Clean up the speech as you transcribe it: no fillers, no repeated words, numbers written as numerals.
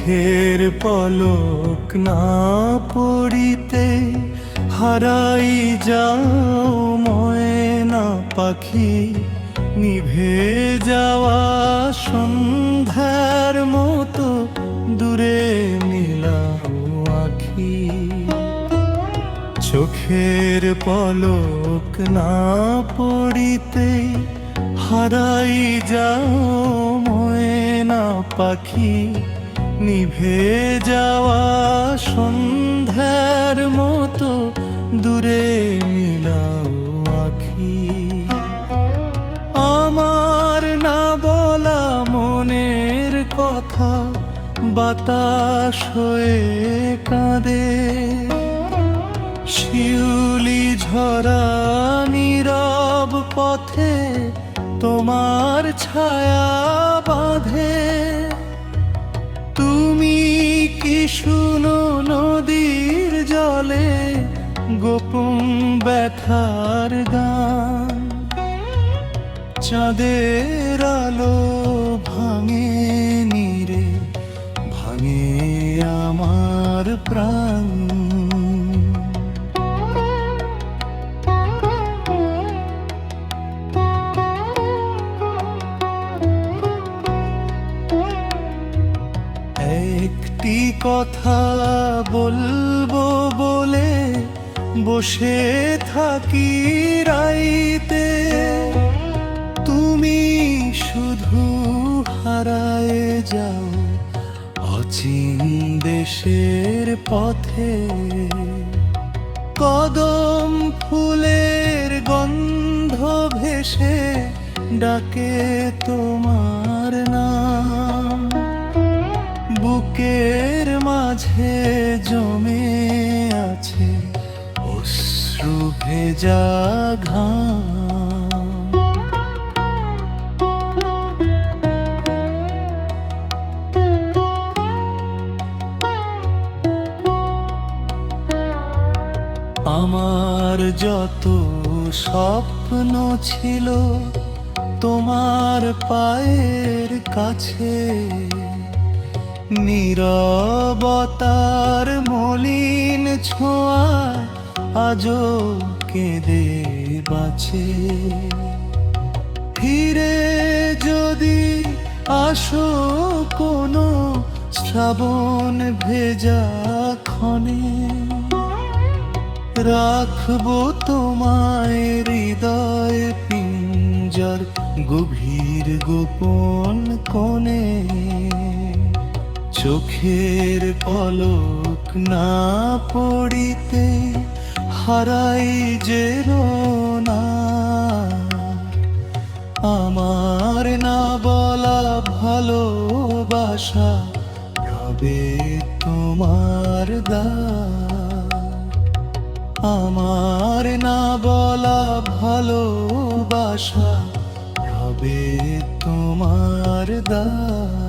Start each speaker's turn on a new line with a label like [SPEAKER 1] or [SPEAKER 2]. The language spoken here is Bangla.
[SPEAKER 1] চোখের পলক না পড়িতে হারাই যাও ময়না পাখি, নিভে যাওয়া সন্ধ্যার মতো দূরে মিলাও আখি। চোখের পলক না পড়িতে হারাই যাও ময়না পাখি, নিভে যাওয়া সন্ধ্যার মতো দূরে মিলাও আখি। আমার না বলা মনের কথা বাতাস হয়ে কাঁদে, শিউলি ঝরা নীরব পথে তোমার ছায়া বাঁধে। তুমি কি শুনো নদীর জলে গোপন ব্যথার গান? চাঁদের আলো ভাঙে নীরে, ভাঙে আমার প্রাণ। একটি কথা বলবো বলে বসে থাকি রাইতে, তুমি শুধু হারায় যাও অচিন দেশের পথে। কদম ফুলের গন্ধ ভেসে ডাকে তোমার নাম, বুকের মাঝে জমে আছে অশ্রু ভেজা ঘাম। আমার যত স্বপ্ন ছিল তোমার পায়ের কাছে, নীরবতার মলিন ছোঁয়া আজও কেঁদে বাঁচে। ফিরে যদি আসো কোনো শ্রাবণ ভেজা ক্ষণে, রাখবো তোমায় হৃদয় পিঞ্জর গভীর গোপন কোণে। চোখের পলক না পড়িতে হারাই যে না, আমার না বলা ভালোবাসা রবে তোমার দ্বার। আমার না বলা ভালোবাসা রবে তোমার দ্বার।